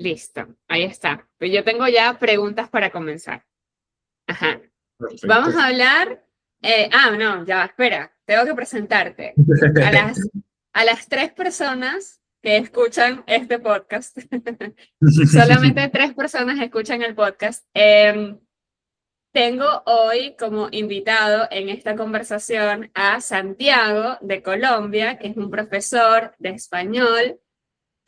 Listo, ahí está. Pues yo tengo ya preguntas para comenzar. Ajá. Perfecto. Vamos a hablar. No, ya, espera, tengo que presentarte a las tres personas que escuchan este podcast. Solamente tres personas escuchan el podcast. Tengo hoy como invitado en esta conversación a Santiago de Colombia, que es un profesor de español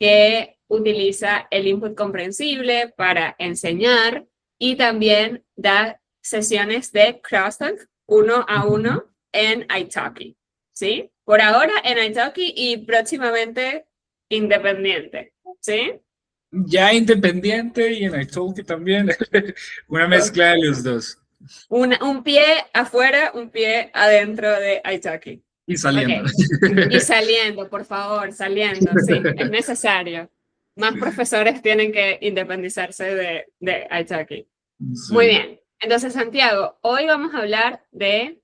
que utiliza el input comprensible para enseñar y también da sesiones de crosstalk uno a uno en Italki, ¿sí? Por ahora en Italki y próximamente independiente, ¿sí? Ya independiente y en iTalki también, una mezcla de los dos. Un pie afuera, un pie adentro de Italki. Y saliendo. Ok. Y saliendo, por favor, saliendo, sí, es necesario. Más profesores tienen que independizarse de Italki. Muy Sí. bien. Entonces, Santiago, hoy vamos a hablar de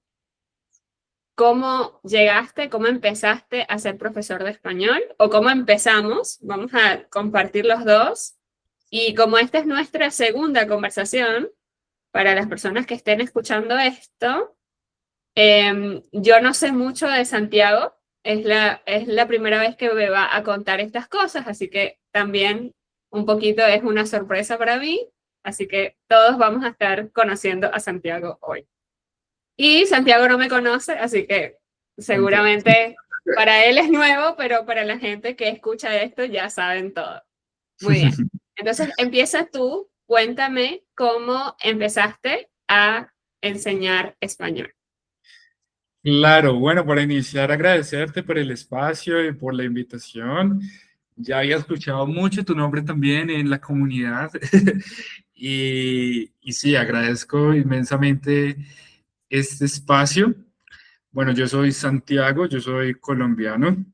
cómo llegaste, cómo empezaste a ser profesor de español o cómo empezamos. Vamos a compartir los dos. Y como esta es nuestra segunda conversación, para las personas que estén escuchando esto, yo no sé mucho de Santiago, es la primera vez que me va a contar estas cosas, así que también un poquito es una sorpresa para mí, así que todos vamos a estar conociendo a Santiago hoy. Y Santiago no me conoce, así que Tampoco. seguramente para él es nuevo, pero para la gente que escucha esto ya saben todo. Muy bien. Entonces empieza tú, cuéntame cómo empezaste a enseñar español. Claro, bueno, para iniciar, agradecerte por el espacio y por la invitación. Ya había escuchado mucho tu nombre también en la comunidad y sí, agradezco inmensamente este espacio. Bueno, yo soy Santiago, yo soy colombiano,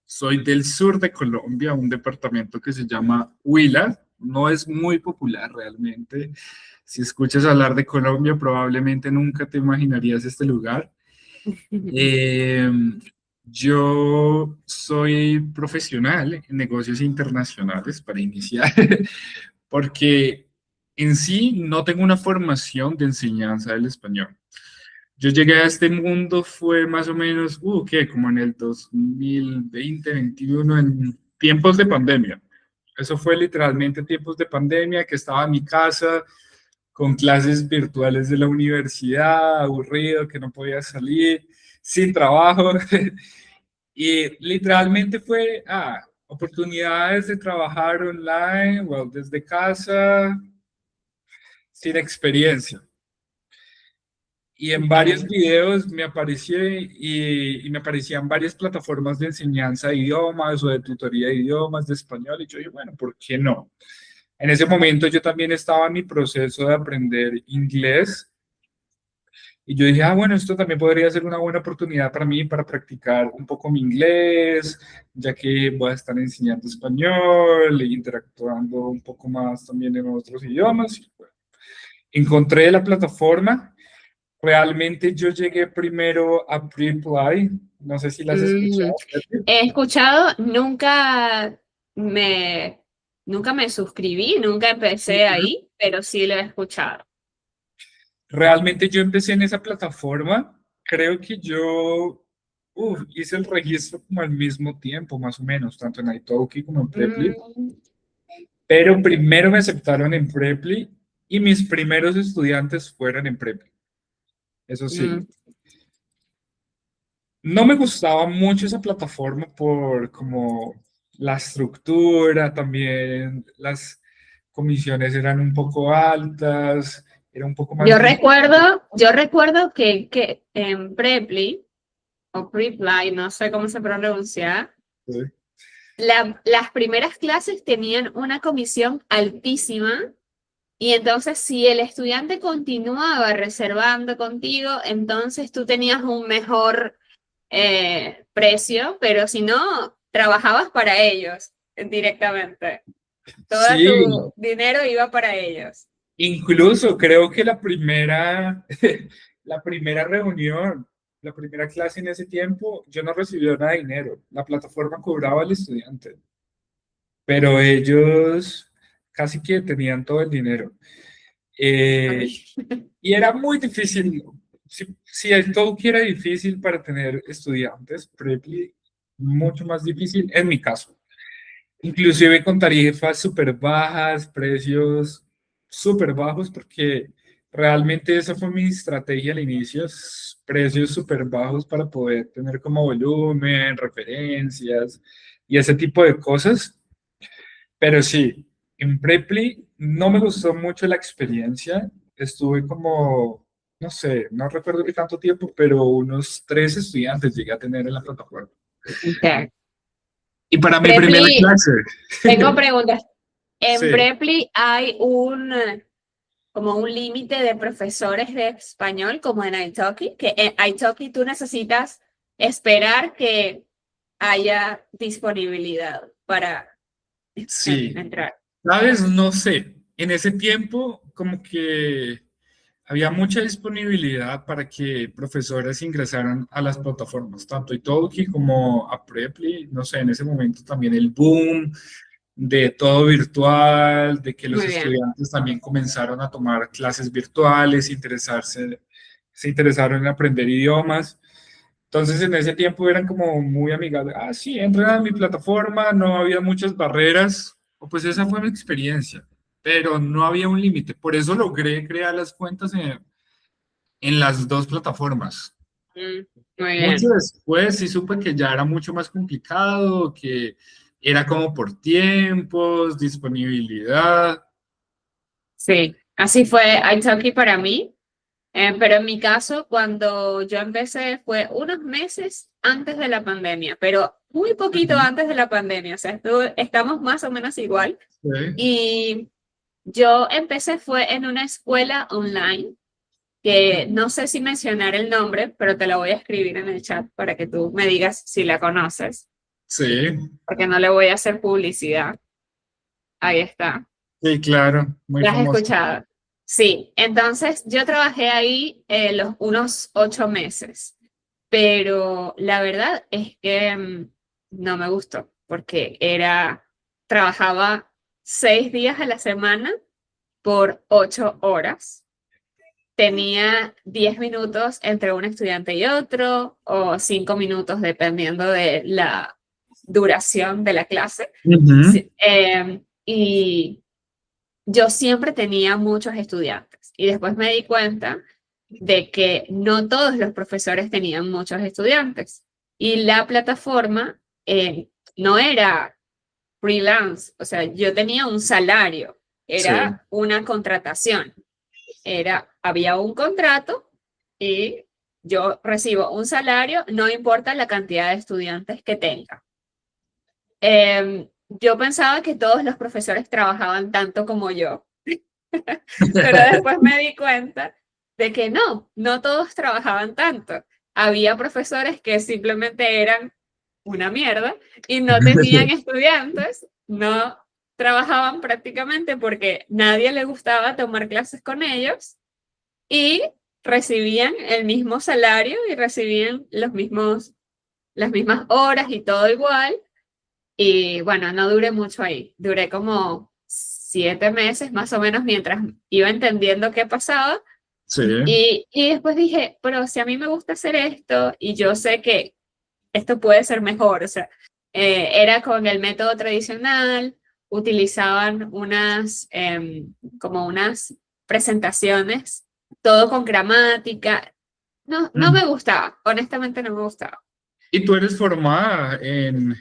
soy del sur de Colombia, un departamento que se llama Huila. No es muy popular realmente. Si escuchas hablar de Colombia, probablemente nunca te imaginarías este lugar. Eh, yo soy profesional en negocios internacionales para iniciar, porque en sí no tengo una formación de enseñanza del español. Yo llegué a este mundo fue más o menos, ¿qué? Como en el 2020, 21, en tiempos de pandemia. Eso fue literalmente tiempos de pandemia, que estaba en mi casa con clases virtuales de la universidad, aburrido, que no podía salir, sin trabajo. Y literalmente fue, oportunidades de trabajar online, well, desde casa, sin experiencia. Y en varios Okay. videos me aparecía y me aparecían varias plataformas de enseñanza de idiomas o de tutoría de idiomas de español. Y yo dije, bueno, ¿por qué no? En ese momento yo también estaba en mi proceso de aprender inglés. Y yo dije, bueno, esto también podría ser una buena oportunidad para mí para practicar un poco mi inglés, ya que voy a estar enseñando español e interactuando un poco más también en otros idiomas. Y, bueno, encontré la plataforma. Realmente yo llegué primero a Preply, no sé si las has Mm, escuchado. he escuchado, me, nunca me suscribí, nunca empecé ahí, pero sí lo he escuchado. Realmente yo empecé en esa plataforma, creo que yo hice el registro como al mismo tiempo, más o menos, tanto en Italki como en Preply, Mm, pero primero me aceptaron en Preply y mis primeros estudiantes fueron en Preply, eso sí. mm. No me gustaba mucho esa plataforma por como la estructura, también las comisiones eran un poco altas, era un poco más difícil. Yo recuerdo que en Preply, o Preply, no sé cómo se pronuncia, las primeras clases tenían una comisión altísima. Y entonces, si el estudiante continuaba reservando contigo, entonces tú tenías un mejor precio, pero si no, trabajabas para ellos directamente. Todo Sí, tu dinero iba para ellos. incluso creo que la primera, la primera reunión, la primera clase en ese tiempo, yo no recibí nada de dinero. La plataforma cobraba al estudiante, pero ellos casi que tenían todo el dinero. Eh, y era muy difícil, si el Talkie era difícil para tener estudiantes, Preply mucho más difícil en mi caso. Inclusive con tarifas súper bajas, precios súper bajos, porque realmente esa fue mi estrategia al inicio, precios súper bajos para poder tener como volumen, referencias y ese tipo de cosas. Pero sí, en Preply no me gustó mucho la experiencia. Estuve como, no sé, no recuerdo qué tanto tiempo, pero unos 3 estudiantes llegué a tener en la plataforma. Ok. Y para mi primera Preply, clase. tengo preguntas. En Sí, Preply hay como un límite de profesores de español, como en Italki, que en Italki tú necesitas esperar que haya disponibilidad para sí. entrar. ¿Sabes? No sé. En ese tiempo, como que había mucha disponibilidad para que profesores ingresaran a las plataformas, tanto Italki como a Preply. No sé, en ese momento también el boom de todo virtual, de que los Muy bien. estudiantes también comenzaron a tomar clases virtuales, se interesaron en aprender idiomas. Entonces en ese tiempo eran como muy amigables. Ah, sí, entran a mi plataforma, no había muchas barreras, o pues esa fue mi experiencia, pero no había un límite. Por eso logré crear las cuentas en las dos plataformas. Mm, muy Mucho bien. después sí supe que ya era mucho más complicado, que era como por tiempos, disponibilidad. Sí, así fue Italki para mí. Pero en mi caso, cuando yo empecé fue unos meses antes de la pandemia, pero muy poquito Ujú. antes de la pandemia, o sea, estamos más o menos igual. Sí, Y yo empecé fue en una escuela online, que no sé si mencionar el nombre, pero te la voy a escribir en el chat para que tú me digas si la conoces, sí, porque no le voy a hacer publicidad. Ahí está. sí, claro, muy ¿La has famoso. escuchado? Sí, entonces yo trabajé ahí unos 8 meses, pero la verdad es que no me gustó porque trabajaba 6 días a la semana por 8 horas. Tenía 10 minutos entre un estudiante y otro, o 5 minutos dependiendo de la duración de la clase. Ujú. Sí, y yo siempre tenía muchos estudiantes y después me di cuenta de que no todos los profesores tenían muchos estudiantes y la plataforma no era freelance, o sea, yo tenía un salario, Sí. era una contratación, había un contrato y yo recibo un salario, no importa la cantidad de estudiantes que tenga. Yo pensaba que todos los profesores trabajaban tanto como yo, pero después me di cuenta de que no todos trabajaban tanto. Había profesores que simplemente eran una mierda y no tenían estudiantes, no trabajaban prácticamente porque nadie le gustaba tomar clases con ellos y recibían el mismo salario y recibían las mismas horas y todo igual. Y bueno, no duré mucho ahí, duré como 7 meses más o menos mientras iba entendiendo qué pasaba. Sí. Y después dije, pero si a mí me gusta hacer esto y yo sé que esto puede ser mejor, o sea, era con el método tradicional, utilizaban como unas presentaciones, todo con gramática. No Mm. me gustaba, honestamente no me gustaba. ¿Y tú eres formada en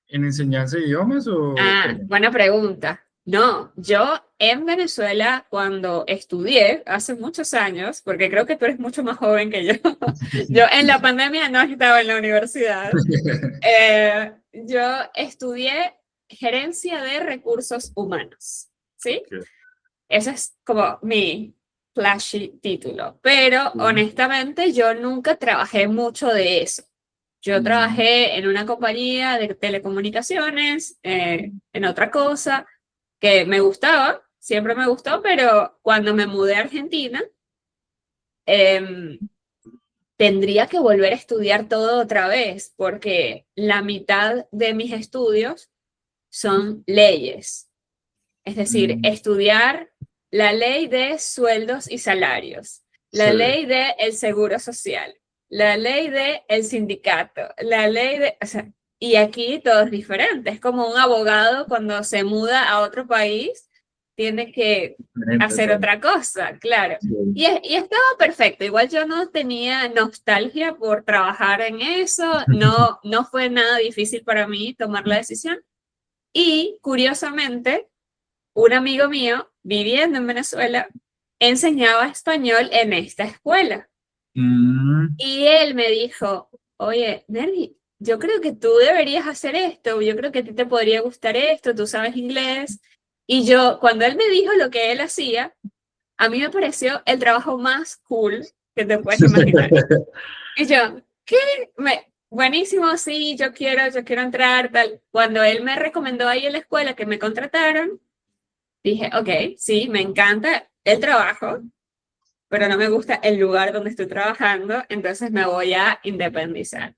enseñanza de idiomas o Ah, cómo? buena pregunta. No, yo en Venezuela cuando estudié hace muchos años, porque creo que tú eres mucho más joven que yo, yo en la pandemia no estaba en la universidad, yo estudié gerencia de recursos humanos, ¿sí? Ok. Ese es como mi flashy título, pero Sí. honestamente yo nunca trabajé mucho de eso. Yo Mm. trabajé en una compañía de telecomunicaciones, en otra cosa que me gustaba, siempre me gustó, pero cuando me mudé a Argentina, em, tendría que volver a estudiar todo otra vez, porque la mitad de mis estudios son leyes. Es decir, estudiar la ley de sueldos y salarios, la Sí. ley del seguro social, la ley del sindicato, la ley de... O sea, y aquí todo es diferente. Es como un abogado cuando se muda a otro país, tiene que Diferente hacer todo. otra cosa, claro. Sí. Y estaba perfecto. Igual yo no tenía nostalgia por trabajar en eso. No, no fue nada difícil para mí tomar la decisión. Y curiosamente, un amigo mío, viviendo en Venezuela, enseñaba español en esta escuela. Mm, Y él me dijo, oye, Nerdy, yo creo que tú deberías hacer esto, yo creo que a ti te podría gustar esto, tú sabes inglés. Y yo, cuando él me dijo lo que él hacía, a mí me pareció el trabajo más cool que te puedes imaginar. Y yo, ¿qué? Buenísimo, sí, yo quiero entrar, tal. Cuando él me recomendó ahí en la escuela que me contrataron, dije, ok, sí, me encanta el trabajo, pero no me gusta el lugar donde estoy trabajando, entonces me voy a independizar.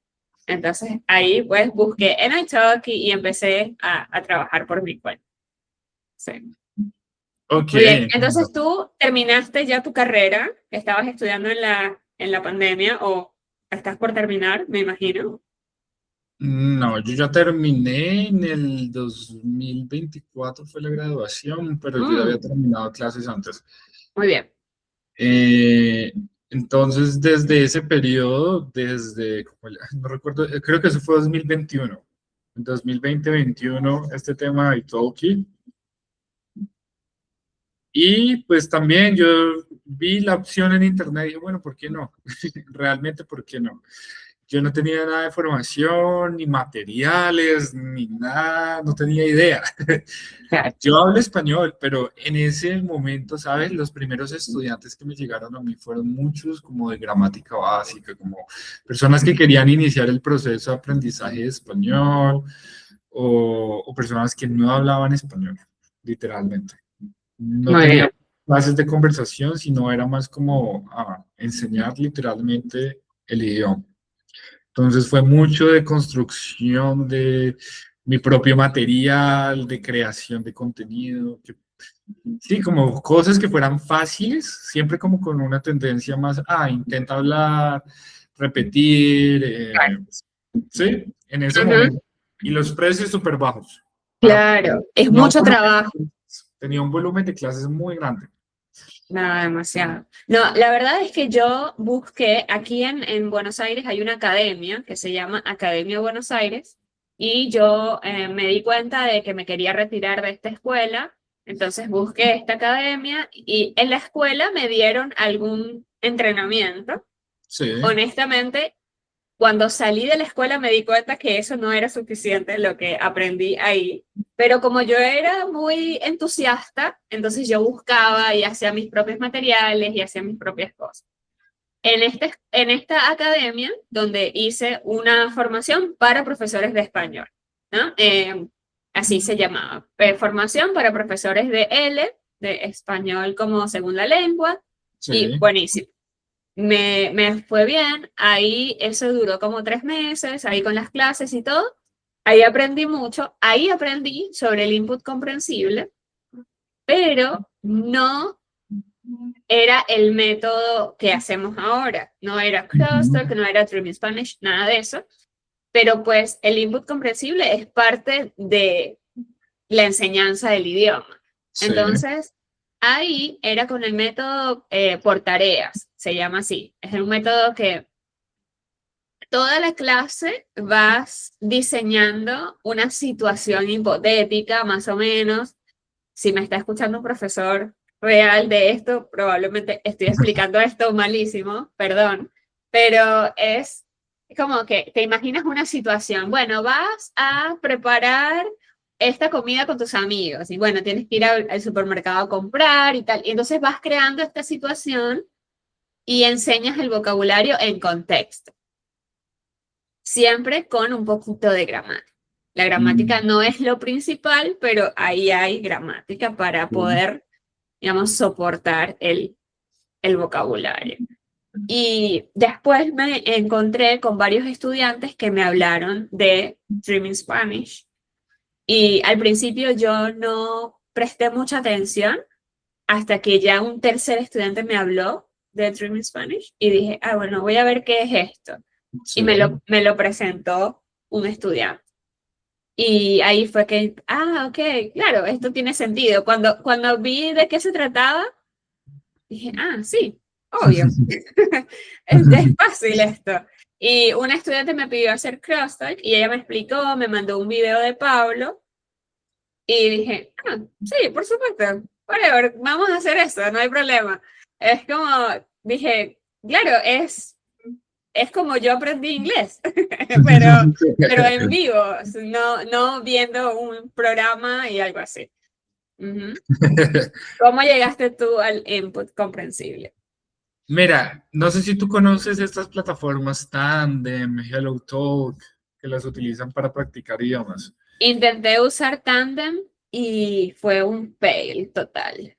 Entonces ahí pues busqué en italki y empecé a trabajar por mi cuenta. Sí. ok, Muy bien, entiendo. entonces tú terminaste ya tu carrera, estabas estudiando en la pandemia o estás por terminar, me imagino. No, yo ya terminé en el 2024 fue la graduación, pero yo ya había Mm, terminado clases antes. muy bien. Eh, entonces, desde ese periodo, no recuerdo, creo que eso fue 2021. En 2020-21, este tema de Italki. Y pues también yo vi la opción en internet y dije, bueno, ¿por qué no? Realmente, ¿por qué no? Yo no tenía nada de formación, ni materiales, ni nada, no tenía idea. Claro. Yo hablo español, pero en ese momento, ¿sabes? Los primeros estudiantes que me llegaron a mí fueron muchos como de gramática básica, como personas que querían iniciar el proceso de aprendizaje de español o personas que no hablaban español, literalmente. No Muy bien. tenía clases de conversación, sino era más como enseñar literalmente el idioma. Entonces fue mucho de construcción de mi propio material, de creación de contenido, sí, como cosas que fueran fáciles, siempre como con una tendencia más, intenta hablar, repetir, sí, en ese Ujú. momento. Y los precios súper bajos. Para, Claro, es tenía un mucho volumen trabajo. tenía un volumen de clases muy grande. No, demasiado. No, la verdad es que yo busqué, aquí en Buenos Aires hay una academia que se llama Academia Buenos Aires y yo me di cuenta de que me quería retirar de esta escuela, entonces busqué esta academia y en la escuela me dieron algún entrenamiento. Sí, Honestamente, cuando salí de la escuela me di cuenta que eso no era suficiente lo que aprendí ahí, pero como yo era muy entusiasta, entonces yo buscaba y hacía mis propios materiales y hacía mis propias cosas. En esta academia, donde hice una formación para profesores de español, ¿no? Así se llamaba, formación para profesores de L, de español como segunda lengua, y sí. buenísimo. Me fue bien, ahí eso duró como 3 meses, ahí con las clases y todo, ahí aprendí mucho, ahí aprendí sobre el input comprensible, pero no era el método que hacemos ahora, no era Ujú. Crosstalk, no era Dream Spanish, nada de eso, pero pues el input comprensible es parte de la enseñanza del idioma. Sí, Entonces, ahí era con el método por tareas, se llama así. Es un método que toda la clase vas diseñando una situación hipotética, más o menos. Si me está escuchando un profesor real de esto, probablemente estoy explicando esto malísimo, perdón, pero es como que te imaginas una situación. Bueno, vas a preparar esta comida con tus amigos y bueno, tienes que ir al supermercado a comprar y tal. Y entonces vas creando esta situación y enseñas el vocabulario en contexto, siempre con un poquito de gramática. La gramática mm, no es lo principal, pero ahí hay gramática para sí, poder, digamos, soportar el vocabulario. Y después me encontré con varios estudiantes que me hablaron de Dreaming Spanish. Y al principio yo no presté mucha atención hasta que ya un tercer estudiante me habló de Dreaming Spanish y dije, bueno, voy a ver qué es esto. Sí. Y me lo presentó un estudiante. Y ahí fue que, ok, claro, esto tiene sentido. Cuando vi de qué se trataba, dije, sí, obvio. Es fácil esto. Y una estudiante me pidió hacer crosstalk y ella me explicó, me mandó un video de Pablo y dije, sí, por supuesto, whatever, vamos a hacer eso, no hay problema. Es como, dije, claro, es como yo aprendí inglés, pero en vivo, no viendo un programa y algo así. ¿Cómo llegaste tú al input comprensible? Mira, no sé si tú conoces estas plataformas Tandem, HelloTalk, que las utilizan para practicar idiomas. Intenté usar Tandem y fue un fail total.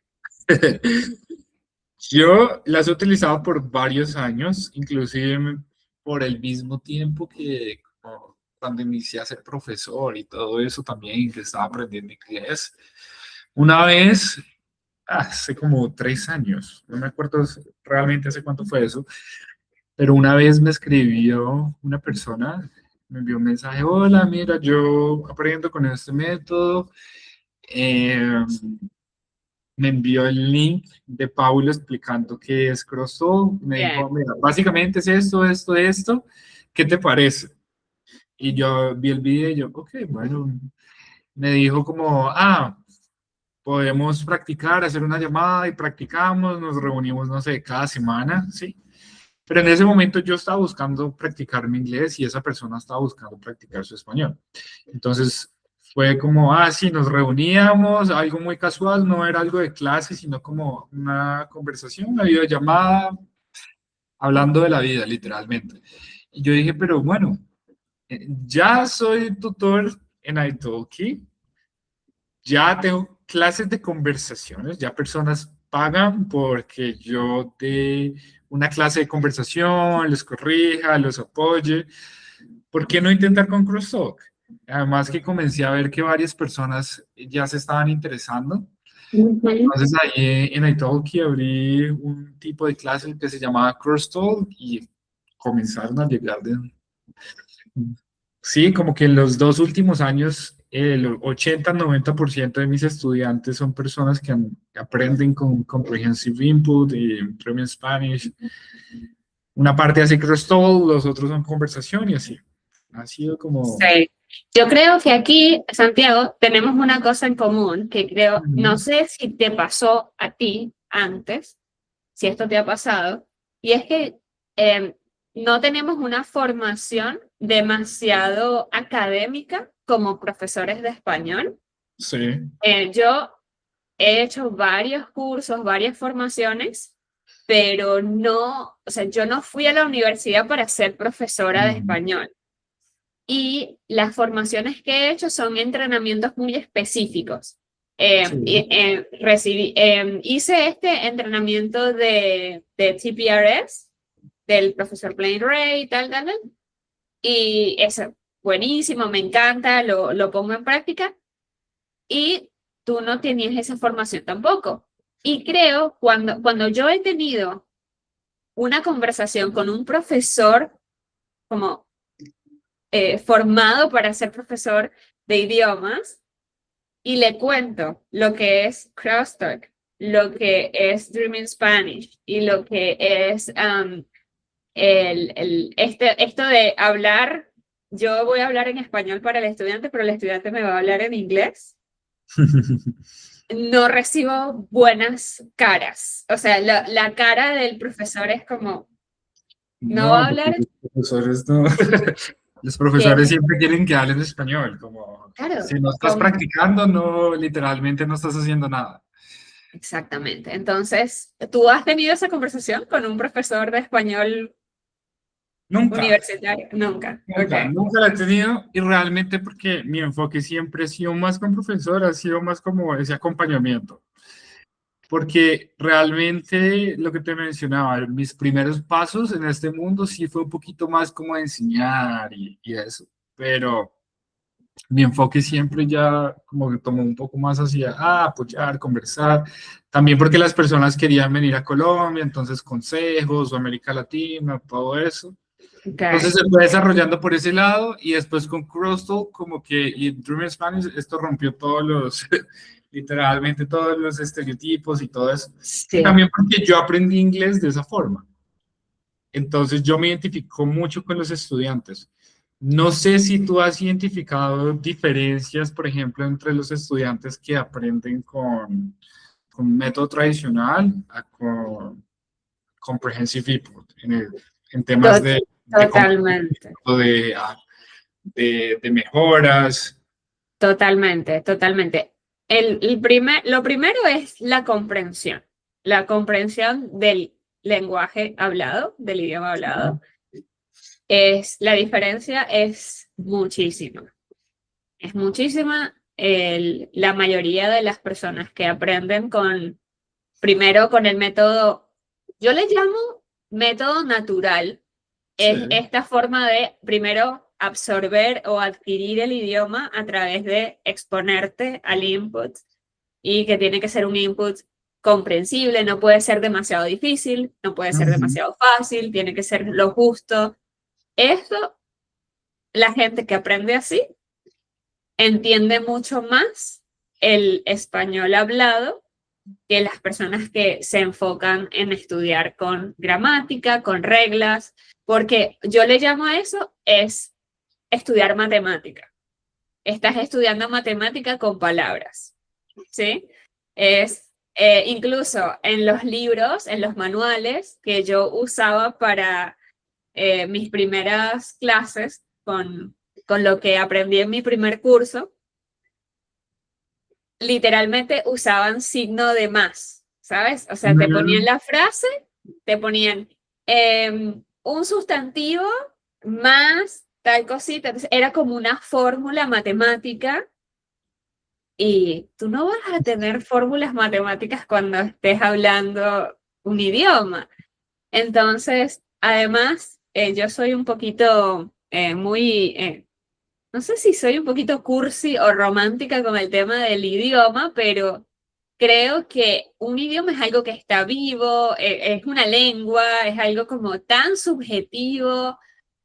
Yo las he utilizado por varios años, inclusive por el mismo tiempo que como cuando inicié a ser profesor y todo eso también, que estaba aprendiendo inglés. Una vez, hace como 3 años, no me acuerdo realmente hace cuánto fue eso, pero una vez me escribió una persona, me envió un mensaje, hola, mira, yo aprendo con este método. eh, Me envió el link de Paulo explicando qué es Crosstalk. Me Bien. dijo, mira, básicamente es esto, esto, esto. ¿Qué te parece? Y yo vi el video y yo, ok, bueno. Me dijo como, podemos practicar, hacer una llamada y practicamos, nos reunimos, no sé, cada semana, ¿sí? Pero en ese momento yo estaba buscando practicar mi inglés y esa persona estaba buscando practicar su español. Entonces fue como, sí, nos reuníamos, algo muy casual, no era algo de clase, sino como una conversación, una videollamada, hablando de la vida, literalmente. Y yo dije, pero bueno, ya soy tutor en Italki, ya tengo clases de conversaciones, ya personas pagan porque yo dé una clase de conversación, los corrija, los apoye. ¿Por qué no intentar con Crosstalk? Además que comencé a ver que varias personas ya se estaban interesando. Entonces ahí en Italki abrí un tipo de clase que se llamaba Crosstalk y comenzaron a llegar Sí, como que en los 2 últimos años, el 80-90% de mis estudiantes son personas que aprenden con Comprehensive Input y Premium Spanish. Una parte hace Crosstalk, los otros son conversación y así. Ha sido como... Sí. Yo creo que aquí, Santiago, tenemos una cosa en común que creo, no sé si te pasó a ti antes, si esto te ha pasado, y es que no tenemos una formación demasiado académica como profesores de español. Sí. Yo he hecho varios cursos, varias formaciones, pero no, o sea, yo no fui a la universidad para ser profesora de español. Y las formaciones que he hecho son entrenamientos muy específicos. Sí. Hice este entrenamiento de TPRS, del profesor Blaine Ray, tal, y es buenísimo, me encanta, lo pongo en práctica, y tú no tenías esa formación tampoco. Y creo, cuando yo he tenido una conversación con un profesor como formado para ser profesor de idiomas y le cuento lo que es Crosstalk, lo que es Dreaming Spanish y lo que es esto de hablar. Yo voy a hablar en español para el estudiante, pero el estudiante me va a hablar en inglés. No recibo buenas caras. O sea, la cara del profesor es como, no va a No, porque hablar. los profesores no. Los Que, profesores siempre quieren que hables español, como claro, si no estás practicando, no, literalmente no estás haciendo nada. exactamente. Entonces, ¿tú has tenido esa conversación con un profesor de español Nunca, universitario? Nunca. nunca, Ok. nunca la he tenido y realmente porque mi enfoque siempre ha sido más con profesor, ha sido más como ese acompañamiento. Porque realmente lo que te mencionaba, mis primeros pasos en este mundo sí fue un poquito más como enseñar y eso, pero mi enfoque siempre ya como que tomó un poco más hacia apoyar, conversar, también porque las personas querían venir a Colombia, entonces consejos o América Latina, todo eso. Entonces Okay. se fue desarrollando por ese lado y después con Crosstalk como que y Dream Spanish esto rompió todos los, literalmente todos los estereotipos y todo eso. Y Sí, también porque yo aprendí inglés de esa forma. Entonces yo me identifico mucho con los estudiantes. No sé si tú has identificado diferencias, por ejemplo, entre los estudiantes que aprenden con método tradicional a con comprehensive input en temas to- de totalmente, comportamiento, de mejoras. totalmente, totalmente. Lo primero es la comprensión del lenguaje hablado, del idioma hablado. La diferencia es muchísima. La mayoría de las personas que aprenden primero con el método, yo le llamo método natural, Sí. es esta forma de primero absorber o adquirir el idioma a través de exponerte al input y que tiene que ser un input comprensible, no puede ser demasiado difícil, no puede ser Ujú. demasiado fácil, tiene que ser lo justo. Esto, la gente que aprende así entiende mucho más el español hablado que las personas que se enfocan en estudiar con gramática, con reglas, porque yo le llamo a eso es estudiar matemática. Estás estudiando matemática con palabras, ¿sí? Incluso en los libros, en los manuales que yo usaba para mis primeras clases con lo que aprendí en mi primer curso, literalmente usaban signo de más, ¿sabes? O sea, te ponían Mm, la frase, te ponían un sustantivo más tal cosita. Entonces, era como una fórmula matemática y tú no vas a tener fórmulas matemáticas cuando estés hablando un idioma. Entonces, además, yo soy un poquito no sé si soy un poquito cursi o romántica con el tema del idioma, pero creo que un idioma es algo que está vivo, es una lengua, es algo como tan subjetivo,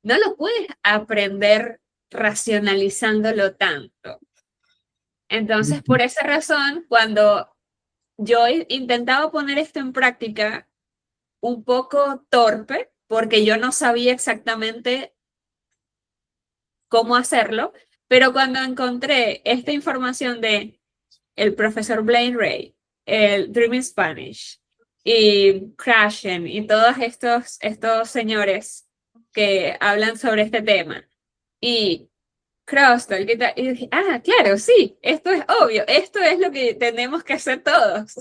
no lo puedes aprender racionalizándolo tanto. Entonces, por esa razón, cuando yo intentaba poner esto en práctica, un poco torpe, porque yo no sabía exactamente cómo hacerlo, pero cuando encontré esta información de el profesor Blaine Ray, el Dreaming Spanish y Crashen y todos estos señores que hablan sobre este tema y Crosstalk y tal, y dije, claro, sí, esto es obvio, esto es lo que tenemos que hacer todos.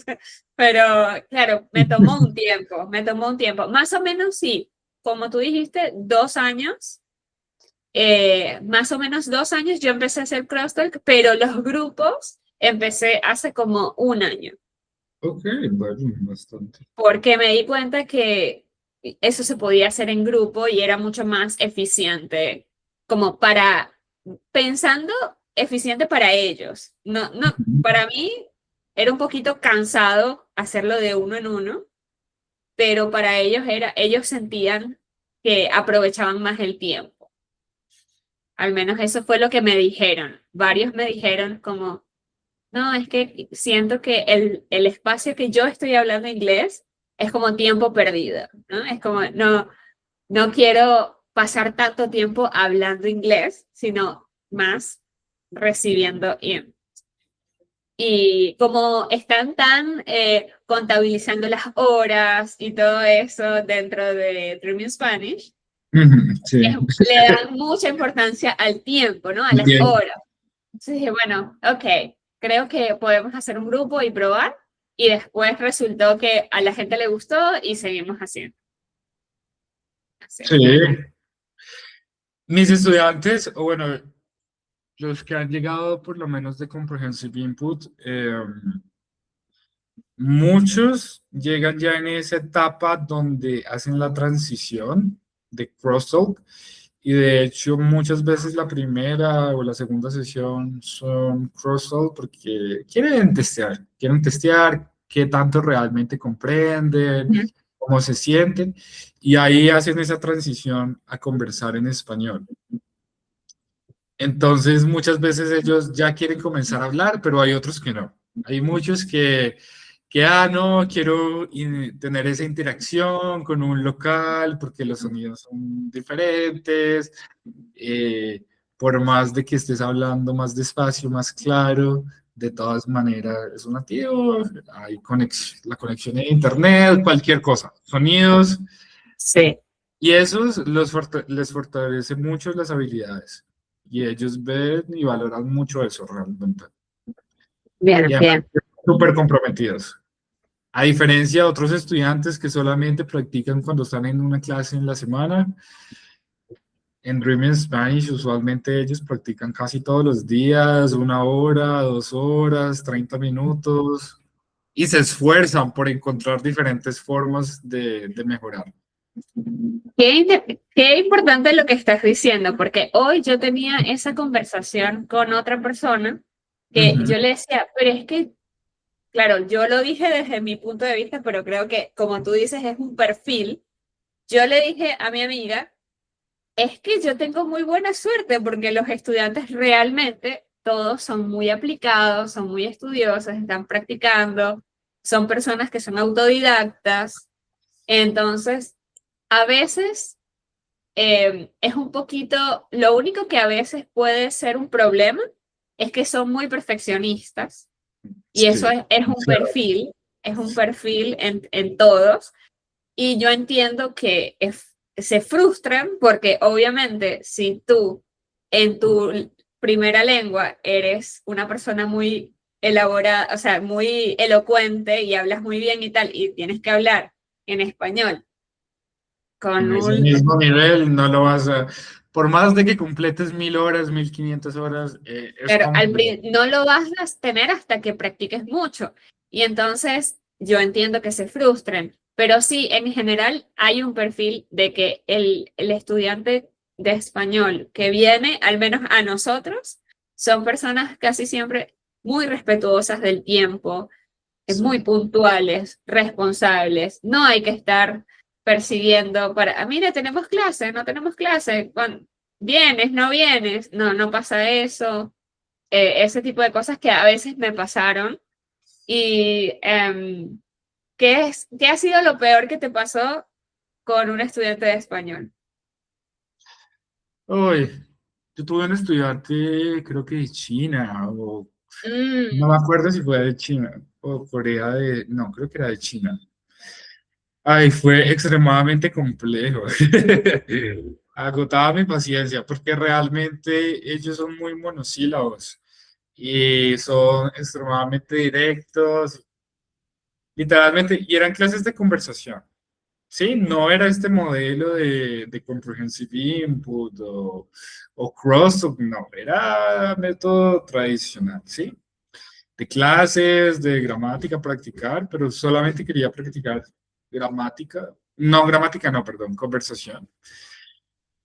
Pero claro, me tomó un tiempo, más o menos sí, como tú dijiste, 2 años más o menos 2 años yo empecé a hacer crosstalk, pero los grupos empecé hace como un año, ok, bueno, bastante. porque me di cuenta que eso se podía hacer en grupo y era mucho más eficiente, como pensando eficiente para ellos. No, no, Ujú. para mí era un poquito cansado hacerlo de uno en uno, pero para ellos sentían que aprovechaban más el tiempo. Al menos eso fue lo que me dijeron. Varios me dijeron como, no, es que siento que el espacio que yo estoy hablando inglés es como tiempo perdido, ¿no? Es como, no, no quiero pasar tanto tiempo hablando inglés, sino más recibiendo y como están tan contabilizando las horas y todo eso dentro de Dreaming Spanish, Ujú, sí, le dan mucha importancia al tiempo, ¿no? A las entiendo. horas. Entonces dije, bueno, ok, creo que podemos hacer un grupo y probar. Y después resultó que a la gente le gustó y seguimos haciendo. Así. Sí, mis estudiantes, o bueno, los que han llegado por lo menos de Comprehensive Input, muchos llegan ya en esa etapa donde hacen la transición de Crosstalk y de hecho muchas veces la primera o la segunda sesión son cross-sell porque quieren testear qué tanto realmente comprenden, Ujú. cómo se sienten, y ahí hacen esa transición a conversar en español. Entonces, muchas veces ellos ya quieren comenzar a hablar, pero hay otros que no. Hay muchos no, quiero tener esa interacción con un local porque los sonidos son diferentes. eh, por más de que estés hablando más despacio, más claro, de todas maneras es un nativo, hay la conexión a internet, cualquier cosa, sonidos, Sí, y eso les fortalece mucho las habilidades. Y ellos ven y valoran mucho eso realmente. Y bien, además, bien. súper comprometidos. A diferencia de otros estudiantes que solamente practican cuando están en una clase en la semana, en Dreaming Spanish usualmente ellos practican casi todos los días, 1 hora, 2 horas, 30 minutos, y se esfuerzan por encontrar diferentes formas de mejorar. Qué importante lo que estás diciendo, porque hoy yo tenía esa conversación con otra persona que Ujú. yo le decía, pero es que, claro, yo lo dije desde mi punto de vista, pero creo que, como tú dices, es un perfil. Yo le dije a mi amiga, es que yo tengo muy buena suerte porque los estudiantes realmente todos son muy aplicados, son muy estudiosos, están practicando, son personas que son autodidactas. Entonces, a veces es un poquito, lo único que a veces puede ser un problema es que son muy perfeccionistas y eso Sí. es un perfil en todos. Y yo entiendo que se frustran porque obviamente si tú en tu primera lengua eres una persona muy elaborada, o sea, muy elocuente y hablas muy bien y tal, y tienes que hablar en español En con ese un... mismo nivel no lo vas a, por más de que completes 1000 horas, 1500 horas, es Pero complejo. no lo vas a tener hasta que practiques mucho. Y entonces yo entiendo que se frustren, pero sí, en general hay un perfil de que el estudiante de español que viene, al menos a nosotros, son personas casi siempre muy respetuosas del tiempo, Sí. muy puntuales, responsables. No hay que estar persiguiendo para, "Ah, mira, tenemos clase, no tenemos clase, vienes, no vienes, no, no pasa eso, ese tipo de cosas que a veces me pasaron. ¿Y qué ha sido lo peor que te pasó con un estudiante de español? Uy, yo tuve un estudiante, creo que de China, o no Mm, me acuerdo si fue de China o Corea no, creo que era de China. Ay, fue extremadamente complejo. Agotaba mi paciencia porque realmente ellos son muy monosílabos y son extremadamente directos, literalmente, y eran clases de conversación. Sí, no era este modelo de comprehensive input o cross, no, era método tradicional, ¿sí? De clases, de gramática, practicar, pero solamente quería practicar gramática no, perdón, conversación.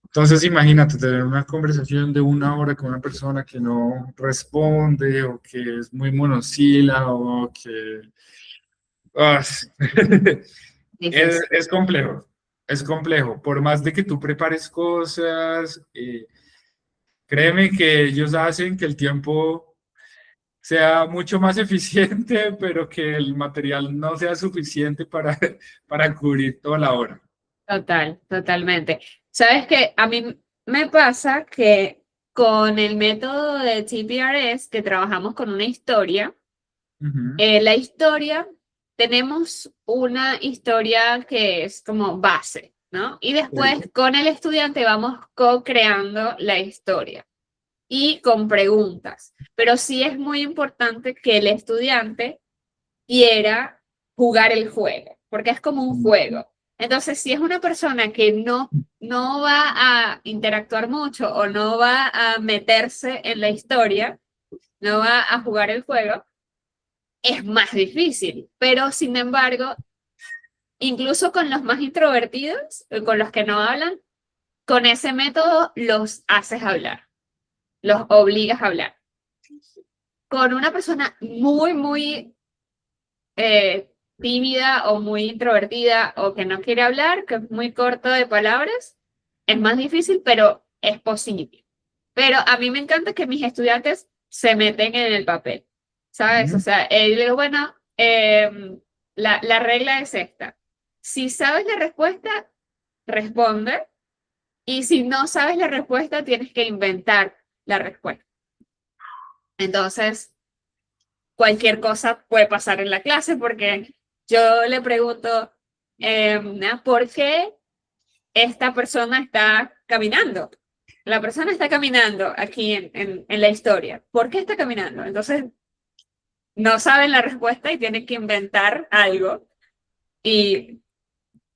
Entonces, imagínate tener una conversación de 1 hora con una persona que no responde o que es muy monosílabo o que... Ah, sí. difícil. Es complejo, es complejo. Por más de que tú prepares cosas, créeme que ellos hacen que el tiempo sea mucho más eficiente, pero que el material no sea suficiente para cubrir toda la hora. Totalmente. Sabes que a mí me pasa que con el método de TPRS, que trabajamos con una historia, Ujú. la historia, tenemos una historia que es como base, ¿no? Y Sí. después con el estudiante vamos co-creando la historia y con preguntas. Pero sí es muy importante que el estudiante quiera jugar el juego, porque es como un juego. Entonces, si es una persona que no va a interactuar mucho o no va a meterse en la historia, no va a jugar el juego, es más difícil. Pero, sin embargo, incluso con los más introvertidos, con los que no hablan, con ese método los haces hablar, los obligas a hablar. Con una persona muy tímida o muy introvertida o que no quiere hablar, que es muy corto de palabras, es más difícil, pero es posible. Pero a mí me encanta que mis estudiantes se meten en el papel, ¿sabes? O Ujú. sea, yo digo, bueno, la regla es esta. Si sabes la respuesta, responde. Y si no sabes la respuesta, tienes que inventar la respuesta. Entonces, cualquier cosa puede pasar en la clase porque yo le pregunto, ¿por qué esta persona está caminando? La persona está caminando aquí en la historia. ¿Por qué está caminando? Entonces, no saben la respuesta y tienen que inventar algo y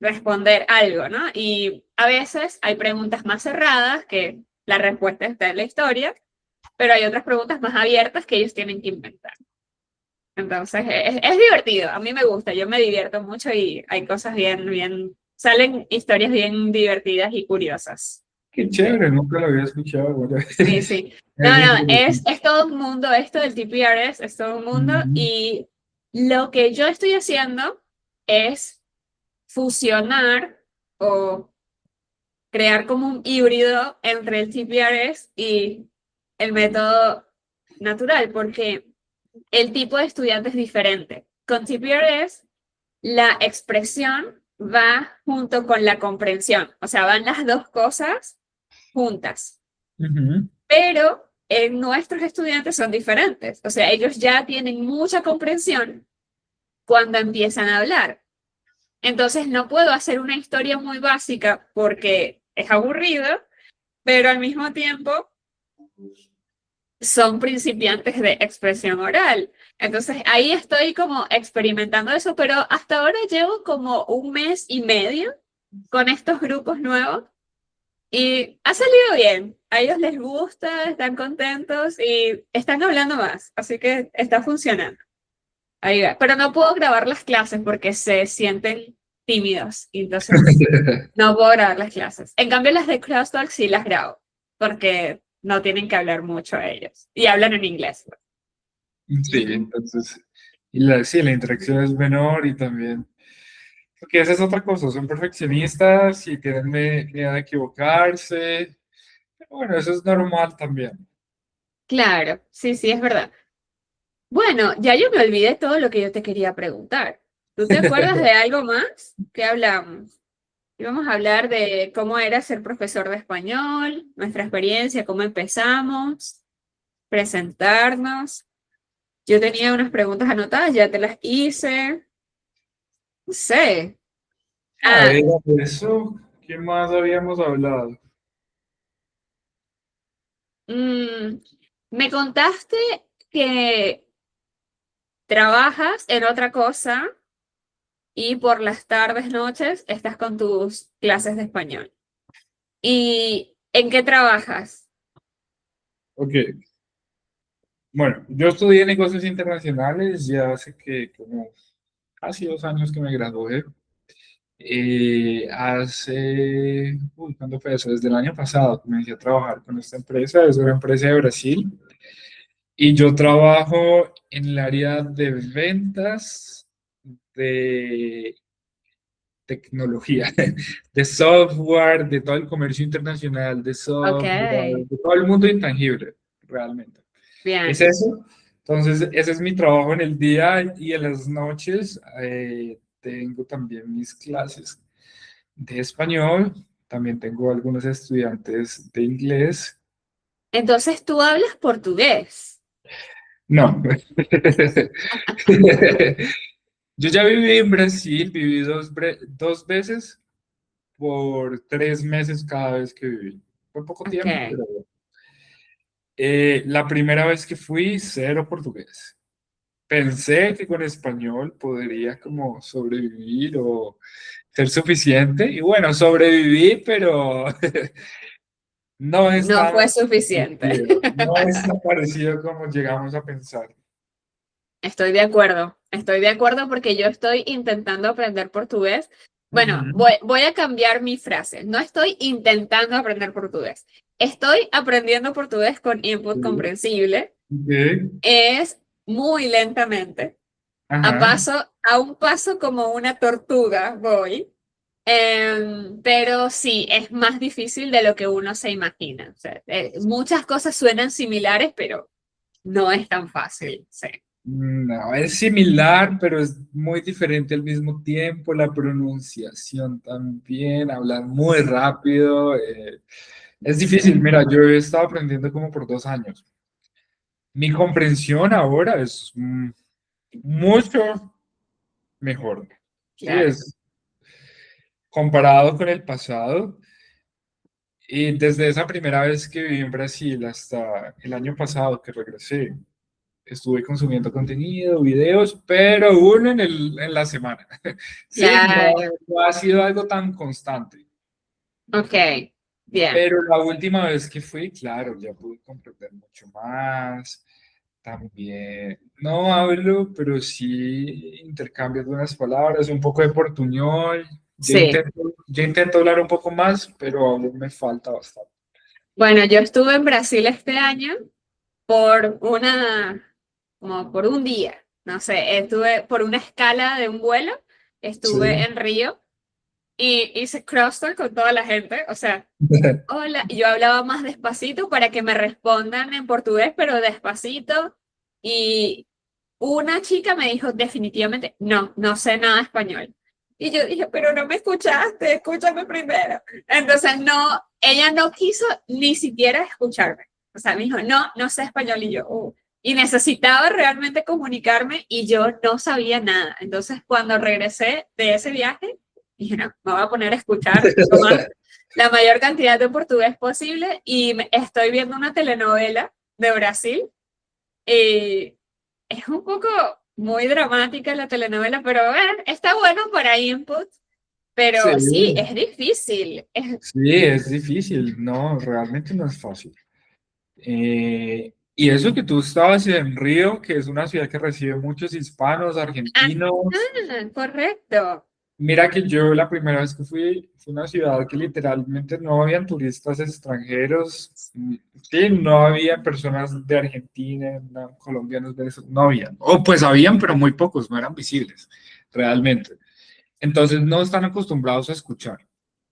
responder algo, ¿no? Y a veces hay preguntas más cerradas que la respuesta está en la historia, pero hay otras preguntas más abiertas que ellos tienen que inventar. Entonces, es divertido, a mí me gusta, yo me divierto mucho y hay cosas salen historias bien divertidas y curiosas. Qué chévere, nunca lo había escuchado. Bueno. Sí, sí. No, Es no, interesante. es todo un mundo, esto del TPRS es todo un mundo Ujú. y lo que yo estoy haciendo es fusionar o crear como un híbrido entre el TPRS y el método natural, porque el tipo de estudiante es diferente. Con TPRS, la expresión va junto con la comprensión, o sea, van las dos cosas juntas, Ujú. pero nuestros estudiantes son diferentes, o sea, ellos ya tienen mucha comprensión cuando empiezan a hablar. Entonces no puedo hacer una historia muy básica porque es aburrido, pero al mismo tiempo son principiantes de expresión oral. Entonces ahí estoy como experimentando eso, pero hasta ahora llevo como un mes y medio con estos grupos nuevos y ha salido bien. A ellos les gusta, están contentos y están hablando más, así que está funcionando. Ahí va. Pero no puedo grabar las clases porque se sienten tímidos y entonces no puedo grabar las clases. En cambio, las de Crosstalk sí las grabo, porque no tienen que hablar mucho ellos. Y hablan en inglés. Sí, entonces, sí, la interacción es menor y también, porque esa es otra cosa, son perfeccionistas y tienen miedo de equivocarse. Pero bueno, eso es normal también. Claro, sí, sí, es verdad. Bueno, ya yo me olvidé todo lo que yo te quería preguntar. ¿Tú te acuerdas de algo más? ¿Qué hablamos? Íbamos a hablar de cómo era ser profesor de español, nuestra experiencia, cómo empezamos, presentarnos. Yo tenía unas preguntas anotadas, ya te las hice. No sé. A Ah, ver, eso, ¿qué más habíamos hablado? mm, me contaste que trabajas en otra cosa y por las tardes, noches, estás con tus clases de español. ¿Y en qué trabajas? Ok, bueno, yo estudié negocios internacionales ya hace que como casi 2 años que me gradué. ¿Cuándo fue eso? Desde el año pasado comencé a trabajar con esta empresa, es una empresa de Brasil, y yo trabajo en el área de ventas de tecnología, de software, de todo el comercio internacional, de Ok, software, de todo el mundo intangible, realmente. ¿Es bien. eso? Entonces, ese es mi trabajo en el día y en las noches tengo también mis clases de español, también tengo algunos estudiantes de inglés. Entonces tú hablas portugués. No. Yo ya viví en Brasil, viví dos veces por 3 meses cada vez que viví. Fue poco Ok. tiempo, pero la primera vez que fui, cero portugués. Pensé que con español podría como sobrevivir o ser suficiente. Y bueno, sobreviví, pero no es No tan fue suficiente. parecido. No es tan parecido como llegamos a pensar. Estoy de acuerdo porque yo estoy intentando aprender portugués Bueno, Ujú. voy a cambiar mi frase. No estoy intentando aprender portugués. Estoy aprendiendo portugués con input Sí. comprensible. Ok. Es muy lentamente. Ajá. A un paso como una tortuga voy. Pero sí, es más difícil de lo que uno se imagina. O sea, muchas cosas suenan similares, pero no es tan fácil. Sí. No, es similar, pero es muy diferente al mismo tiempo. La pronunciación también, hablar muy rápido. Es difícil. Mira, yo he estado aprendiendo como por 2 años. Mi comprensión ahora es mucho mejor. Sí, Claro. es comparado con el pasado. Y desde esa primera vez que viví en Brasil hasta el año pasado que regresé, estuve consumiendo contenido, videos, pero uno en la semana. Sí, no, Claro. no ha sido algo tan constante. Ok. Bien. Pero la última vez que fui, claro, ya pude comprender mucho más. También, no hablo, pero sí intercambio algunas palabras, un poco de portuñol. Sí. Yo intento hablar un poco más, pero aún me falta bastante. Bueno, yo estuve en Brasil este año por como por un día. No sé, estuve por una escala de un vuelo, Sí. estuve en Río y hice crosstalk con toda la gente. O sea, hola, y yo hablaba más despacito para que me respondan en portugués, pero despacito. Y una chica me dijo definitivamente, no, no sé nada español. Y yo dije, pero no me escuchaste, escúchame primero. Entonces, no, ella no quiso ni siquiera escucharme. O sea, me dijo, no, no sé español. Y yo, y necesitaba realmente comunicarme y yo no sabía nada. Entonces, cuando regresé de ese viaje, dije, no, me voy a poner a escuchar lo más, la mayor cantidad de portugués posible y estoy viendo una telenovela de Brasil. Y es un poco muy dramática la telenovela, pero está bueno para input. Sí, Pero sí, es difícil. sí, es difícil, no, realmente no es fácil. Y eso que tú estabas en Río, que es una ciudad que recibe muchos hispanos, argentinos. Correcto. Mira que yo la primera vez que fui a una ciudad que literalmente no habían turistas extranjeros, sí, no había personas de Argentina, no, colombianos, venezolanos, no habían. O pues habían, pero muy pocos, no eran visibles, realmente. Entonces no están acostumbrados a escuchar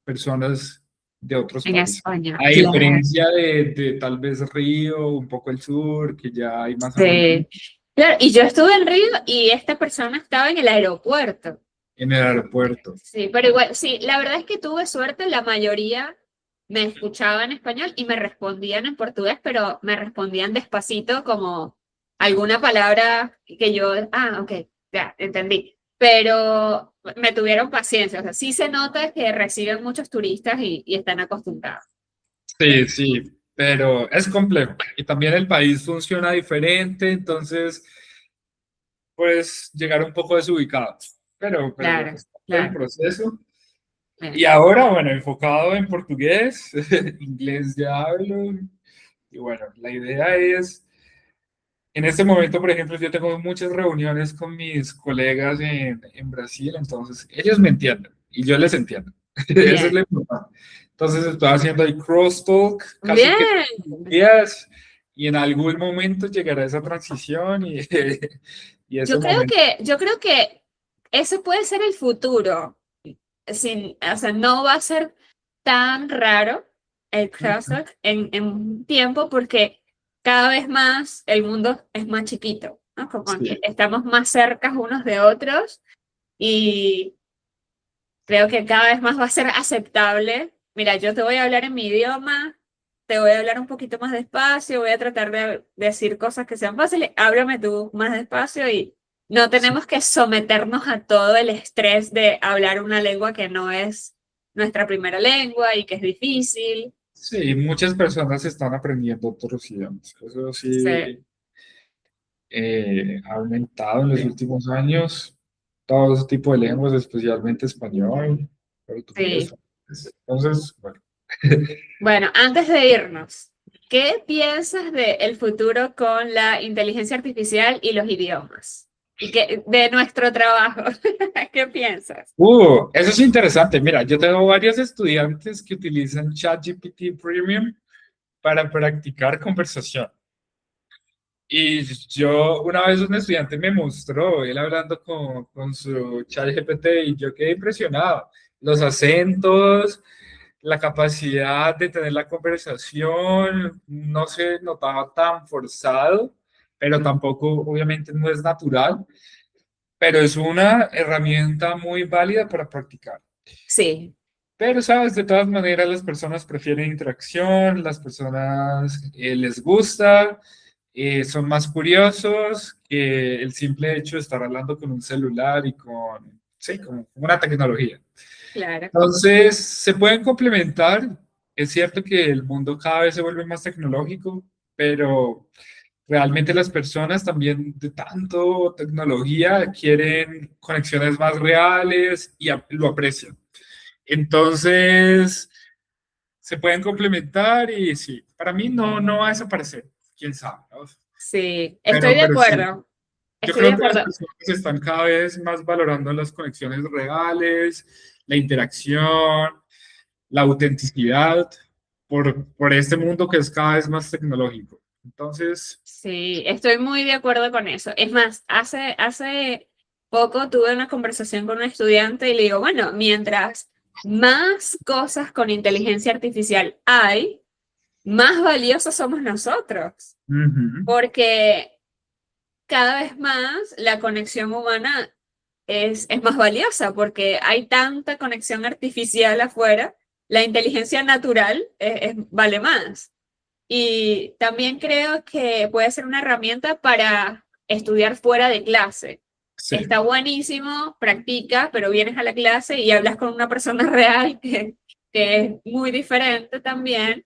personas de otros En países. España, A claro. diferencia de tal vez Río, un poco el sur, que ya hay más argentinos Sí. Claro, y yo estuve en Río y esta persona estaba en el aeropuerto. en el aeropuerto. Sí, pero igual, sí, la verdad es que tuve suerte, la mayoría me escuchaba en español y me respondían en portugués, pero me respondían despacito como alguna palabra que yo, ok, ya, entendí. Pero me tuvieron paciencia, o sea, sí se nota que reciben muchos turistas y están acostumbrados. Sí, sí, pero es complejo. Y también el país funciona diferente, entonces, pues, llegar un poco desubicado. Pero bueno, Claro, es parte del claro. proceso. Y Bien. ahora, bueno, enfocado en portugués, inglés ya hablo. Y bueno, la idea es, en este momento, por ejemplo, yo tengo muchas reuniones con mis colegas en Brasil, entonces ellos me entienden y yo les entiendo. Eso es Bien. lo importante. Entonces estoy haciendo ahí crosstalk casi que todos Bien. los días y en algún momento llegará esa transición y, y ese momento. Yo creo que ese puede ser el futuro. O sea, no va a ser tan raro el CrossTalk en un tiempo porque cada vez más el mundo es más chiquito, ¿no? Como que Sí, estamos más cerca unos de otros y creo que cada vez más va a ser aceptable. Mira, yo te voy a hablar en mi idioma, te voy a hablar un poquito más despacio, voy a tratar de decir cosas que sean fáciles, háblame tú más despacio y no sí, tenemos que someternos a todo el estrés de hablar una lengua que no es nuestra primera lengua y que es difícil. sí, muchas personas están aprendiendo otros idiomas. Eso Sí, sí, ha aumentado en los últimos años todo ese tipo de lenguas, especialmente español, portugués. sí. Entonces, bueno, Bueno, antes de irnos, ¿qué piensas del futuro con la inteligencia artificial y los idiomas? y que, de nuestro trabajo. ¿Qué piensas? Eso es interesante. Mira, yo tengo varios estudiantes que utilizan ChatGPT Premium para practicar conversación. Y yo, una vez un estudiante me mostró, él hablando con su ChatGPT, y yo quedé impresionado. Los acentos, la capacidad de tener la conversación, no se notaba tan forzado, pero tampoco, obviamente, no es natural, pero es una herramienta muy válida para practicar. Sí, Pero, sabes, de todas maneras las personas prefieren interacción, las personas les gusta, son más curiosos que el simple hecho de estar hablando con un celular y con, sí, con una tecnología. claro. Entonces, se pueden complementar. Es cierto que el mundo cada vez se vuelve más tecnológico, pero realmente las personas también de tanto tecnología quieren conexiones más reales y lo aprecian. Entonces, se pueden complementar y sí, para mí no va a desaparecer, quién sabe, ¿no? Sí, estoy Pero, de pero sí, acuerdo. yo Estoy de creo que las acuerdo. personas están cada vez más valorando las conexiones reales, la interacción, la autenticidad por este mundo que es cada vez más tecnológico. Entonces, Sí, estoy muy de acuerdo con eso. Es más, hace poco tuve una conversación con un estudiante y le digo, bueno, mientras más cosas con inteligencia artificial hay, más valiosos somos nosotros, ujú, porque cada vez más la conexión humana es más valiosa, porque hay tanta conexión artificial afuera, la inteligencia natural vale más. Y también creo que puede ser una herramienta para estudiar fuera de clase. sí. Está buenísimo, practica, pero vienes a la clase y hablas con una persona real que es muy diferente también.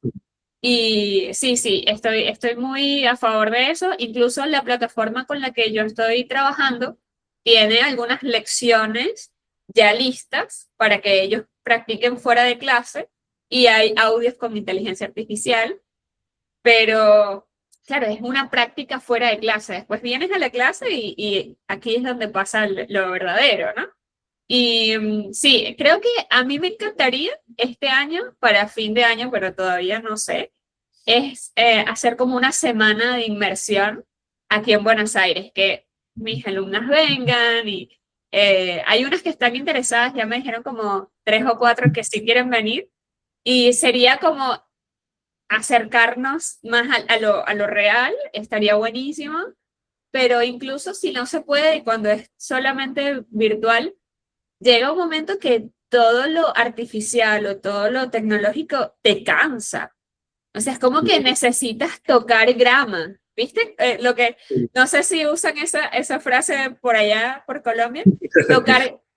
Y sí, sí, estoy muy a favor de eso. Incluso la plataforma con la que yo estoy trabajando tiene algunas lecciones ya listas para que ellos practiquen fuera de clase y hay audios con inteligencia artificial, pero claro, es una práctica fuera de clase. Después vienes a la clase y aquí es donde pasa lo verdadero, ¿no? Y sí, creo que a mí me encantaría este año, para fin de año, pero todavía no sé, es hacer como una semana de inmersión aquí en Buenos Aires, que mis alumnas vengan y hay unas que están interesadas, ya me dijeron como 3 o 4 que sí quieren venir, y sería como acercarnos más a lo real, estaría buenísimo, pero incluso si no se puede y cuando es solamente virtual, llega un momento que todo lo artificial o todo lo tecnológico te cansa. O sea, es como que necesitas tocar grama, ¿viste? No sé si usan esa frase por allá, por Colombia,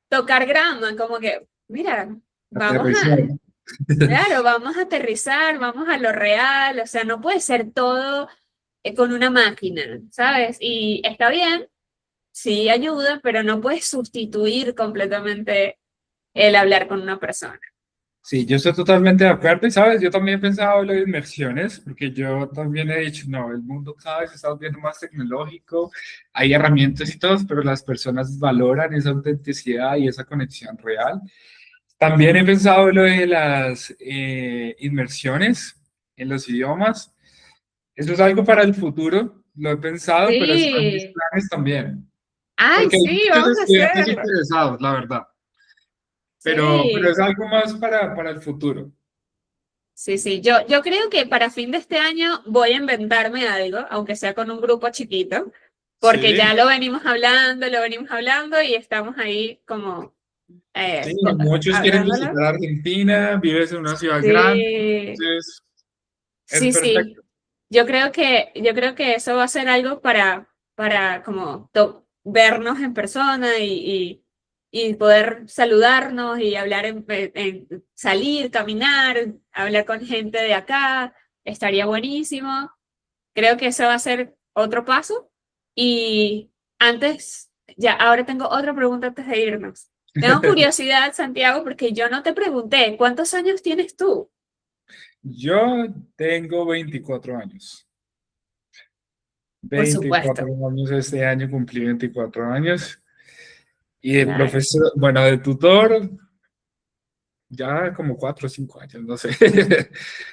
tocar grama, como que, mira, vamos Aterrizar. a, claro, vamos a aterrizar, vamos a lo real, o sea, no puede ser todo con una máquina, ¿sabes? Y está bien, sí ayuda, pero no puedes sustituir completamente el hablar con una persona. Sí, yo estoy totalmente de acuerdo y sabes, yo también he pensado en lo de inmersiones, porque yo también he dicho, no, el mundo cada vez se está volviendo más tecnológico, hay herramientas y todo, pero las personas valoran esa autenticidad y esa conexión real. También he pensado en lo de las inmersiones en los idiomas. Eso es algo para el futuro, lo he pensado, pero están mis Sí, planes también, ay, porque hay sí, muchos vamos a estudiantes hacerlo. interesados, la verdad, pero es Sí, algo más para el futuro. sí, sí. Yo creo que para fin de este año voy a inventarme algo, aunque sea con un grupo chiquito, porque Sí. ya lo venimos hablando y estamos ahí como Sí, eh, muchos quieren hablándolo. visitar Argentina, vives en una ciudad grande, Sí, entonces es sí, sí. perfecto. Yo creo que eso va a ser algo para como vernos en persona y poder saludarnos y hablar, salir, caminar, hablar con gente de acá, estaría buenísimo. Creo que eso va a ser otro paso. Y antes, ya, ahora tengo otra pregunta antes de irnos. Tengo curiosidad, Santiago, porque yo no te pregunté, ¿cuántos años tienes tú? Yo tengo 24 años. Por 24 supuesto. años, este año cumplí 24 años. Y de Claro, profesor, bueno, de tutor, ya como 4 o 5 años, no sé.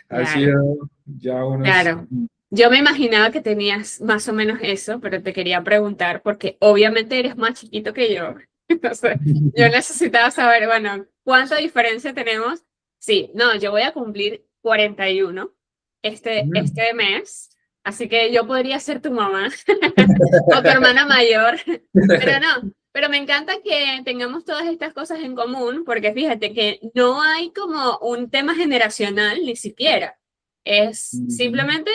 Ha claro, sido ya unos... claro. Yo me imaginaba que tenías más o menos eso, pero te quería preguntar porque obviamente eres más chiquito que yo. Entonces, yo necesitaba saber, bueno, ¿cuánta diferencia tenemos? Sí, no, yo voy a cumplir 41 Mm. este mes, así que yo podría ser tu mamá o tu hermana mayor, pero no. Pero me encanta que tengamos todas estas cosas en común, porque fíjate que no hay como un tema generacional ni siquiera. Es Ujú. simplemente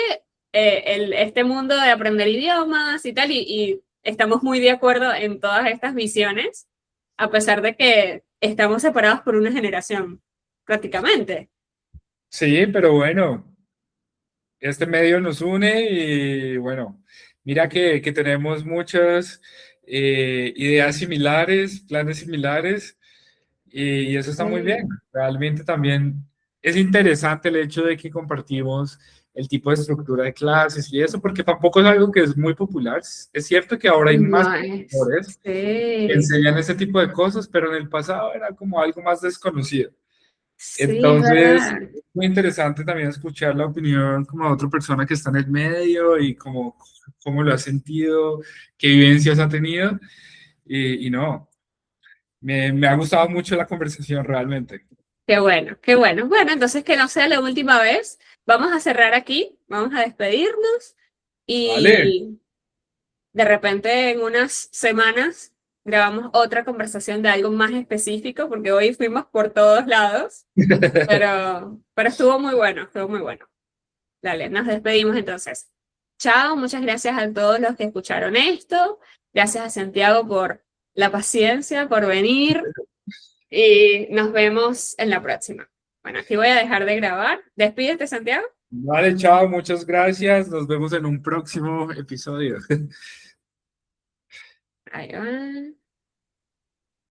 este mundo de aprender idiomas y tal, y estamos muy de acuerdo en todas estas visiones, a pesar de que estamos separados por una generación, prácticamente. Sí, pero bueno, este medio nos une y bueno, mira que tenemos muchas ideas similares, planes similares y eso está muy bien. Sí. Realmente también es interesante el hecho de que compartimos el tipo de estructura de clases y eso, porque tampoco es algo que es muy popular. Es cierto que ahora hay más No es. profesores que Sí, enseñan ese tipo de cosas, pero en el pasado era como algo más desconocido. sí, es Entonces, verdad. es muy interesante también escuchar la opinión como de otra persona que está en el medio y cómo lo ha sentido, qué vivencias ha tenido. Y no, me ha gustado mucho la conversación realmente. Qué bueno, qué bueno. Bueno, entonces que no sea la última vez. Vamos a cerrar aquí, vamos a despedirnos Vale. y de repente en unas semanas grabamos otra conversación de algo más específico, porque hoy fuimos por todos lados, pero estuvo muy bueno, estuvo muy bueno. Dale, nos despedimos entonces. Chao, muchas gracias a todos los que escucharon esto. Gracias a Santiago por la paciencia, por venir y nos vemos en la próxima. Bueno, aquí voy a dejar de grabar. Despídete, Santiago. Vale, chao, muchas gracias. Nos vemos en un próximo episodio. Ahí va.